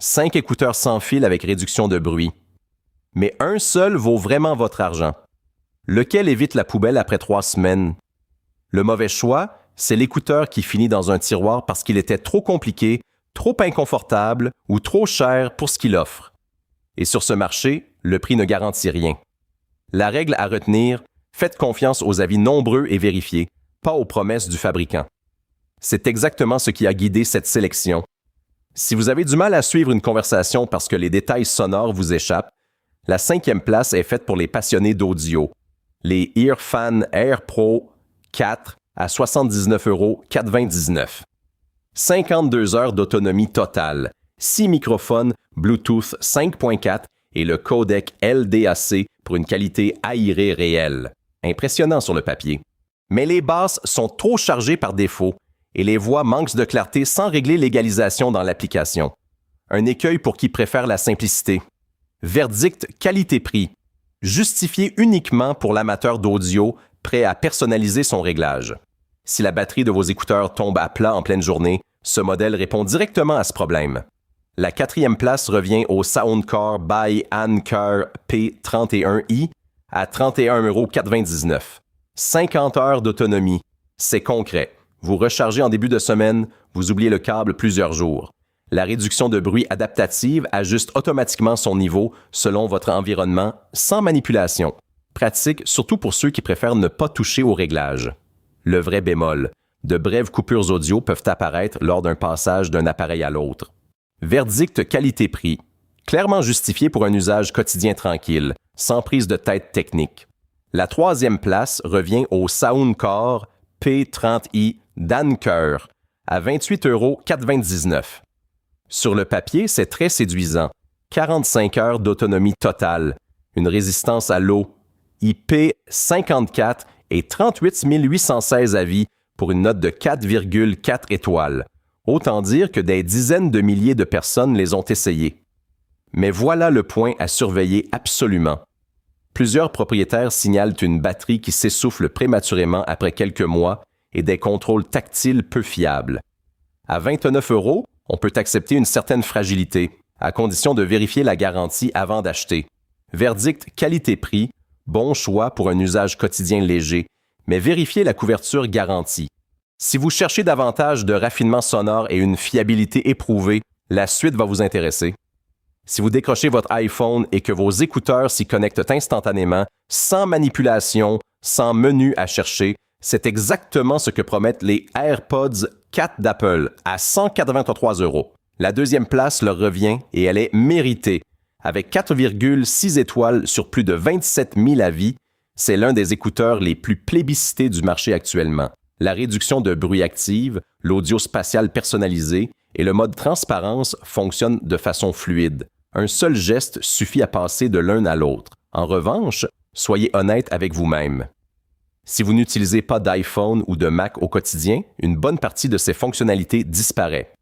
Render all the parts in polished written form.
5 écouteurs sans fil avec réduction de bruit. Mais un seul vaut vraiment votre argent. Lequel évite la poubelle après 3 semaines? Le mauvais choix, c'est l'écouteur qui finit dans un tiroir parce qu'il était trop compliqué, trop inconfortable ou trop cher pour ce qu'il offre. Et sur ce marché, le prix ne garantit rien. La règle à retenir, faites confiance aux avis nombreux et vérifiés, pas aux promesses du fabricant. C'est exactement ce qui a guidé cette sélection. Si vous avez du mal à suivre une conversation parce que les détails sonores vous échappent, la 5e place est faite pour les passionnés d'audio. Les Earfan Air Pro 4 à 79,99 €. 52 heures d'autonomie totale, 6 microphones Bluetooth 5.4 et le codec LDAC pour une qualité aérée réelle. Impressionnant sur le papier. Mais les basses sont trop chargées par défaut et les voix manquent de clarté sans régler l'égalisation dans l'application. Un écueil pour qui préfère la simplicité. Verdict qualité-prix. Justifié uniquement pour l'amateur d'audio prêt à personnaliser son réglage. Si la batterie de vos écouteurs tombe à plat en pleine journée, ce modèle répond directement à ce problème. La 4e place revient au Soundcore by Anker P31i à 31,99 €. 50 heures d'autonomie. C'est concret. Vous rechargez en début de semaine, vous oubliez le câble plusieurs jours. La réduction de bruit adaptative ajuste automatiquement son niveau selon votre environnement, sans manipulation. Pratique surtout pour ceux qui préfèrent ne pas toucher au réglage. Le vrai bémol, de brèves coupures audio peuvent apparaître lors d'un passage d'un appareil à l'autre. Verdict qualité-prix. Clairement justifié pour un usage quotidien tranquille, sans prise de tête technique. La 3e place revient au Soundcore P30i d'Anker à 28,99 €. Sur le papier, c'est très séduisant. 45 heures d'autonomie totale, une résistance à l'eau, IP54 et 38 816 avis pour une note de 4,4 étoiles. Autant dire que des dizaines de milliers de personnes les ont essayés. Mais voilà le point à surveiller absolument. Plusieurs propriétaires signalent une batterie qui s'essouffle prématurément après quelques mois et des contrôles tactiles peu fiables. À 29 €, on peut accepter une certaine fragilité, à condition de vérifier la garantie avant d'acheter. Verdict qualité-prix, bon choix pour un usage quotidien léger, mais vérifiez la couverture garantie. Si vous cherchez davantage de raffinement sonore et une fiabilité éprouvée, la suite va vous intéresser. Si vous décrochez votre iPhone et que vos écouteurs s'y connectent instantanément, sans manipulation, sans menu à chercher, c'est exactement ce que promettent les AirPods 4 d'Apple à 183 €. La 2e place leur revient et elle est méritée. Avec 4,6 étoiles sur plus de 27 000 avis, c'est l'un des écouteurs les plus plébiscités du marché actuellement. La réduction de bruit active, l'audio spatial personnalisé et le mode transparence fonctionnent de façon fluide. Un seul geste suffit à passer de l'un à l'autre. En revanche, soyez honnête avec vous-même. Si vous n'utilisez pas d'iPhone ou de Mac au quotidien, une bonne partie de ces fonctionnalités disparaît.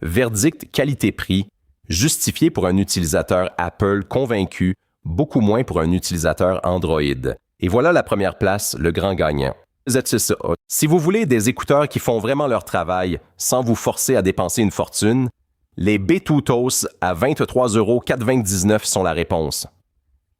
Verdict qualité-prix, justifié pour un utilisateur Apple convaincu, beaucoup moins pour un utilisateur Android. Et voilà la première place, le grand gagnant. Si vous voulez des écouteurs qui font vraiment leur travail sans vous forcer à dépenser une fortune, les Betutos à 23,99 € sont la réponse.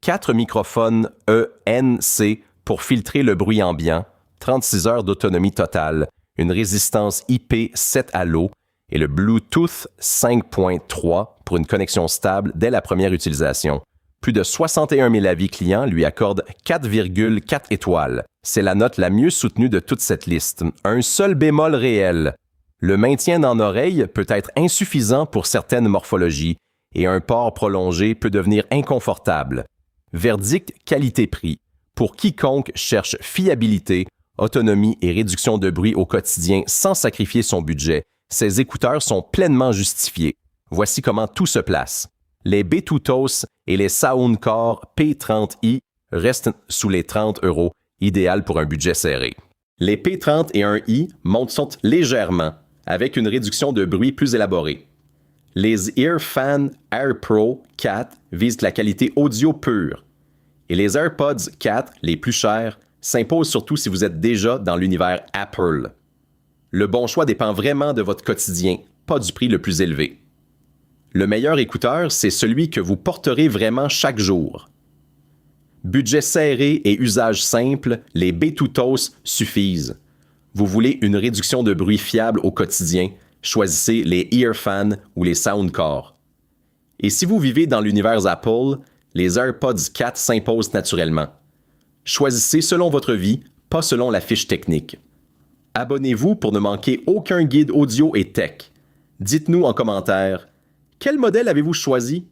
4 microphones ENC pour filtrer le bruit ambiant, 36 heures d'autonomie totale, une résistance IP7 à l'eau et le Bluetooth 5.3 pour une connexion stable dès la première utilisation. Plus de 61 000 avis clients lui accordent 4,4 étoiles. C'est la note la mieux soutenue de toute cette liste. Un seul bémol réel. Le maintien dans l'oreille peut être insuffisant pour certaines morphologies et un port prolongé peut devenir inconfortable. Verdict qualité-prix. Pour quiconque cherche fiabilité, autonomie et réduction de bruit au quotidien sans sacrifier son budget, ces écouteurs sont pleinement justifiés. Voici comment tout se place. Les Betutos et les Soundcore P30i restent sous les 30 €, idéal pour un budget serré. Les P31i montent légèrement, avec une réduction de bruit plus élaborée. Les Earfan Air Pro 4 visent la qualité audio pure. Et les AirPods 4, les plus chers, s'imposent surtout si vous êtes déjà dans l'univers Apple. Le bon choix dépend vraiment de votre quotidien, pas du prix le plus élevé. Le meilleur écouteur, c'est celui que vous porterez vraiment chaque jour. Budget serré et usage simple, les Bluetooth suffisent. Vous voulez une réduction de bruit fiable au quotidien, choisissez les EarFan ou les Soundcore. Et si vous vivez dans l'univers Apple, les AirPods 4 s'imposent naturellement. Choisissez selon votre vie, pas selon la fiche technique. Abonnez-vous pour ne manquer aucun guide audio et tech. Dites-nous en commentaire, quel modèle avez-vous choisi?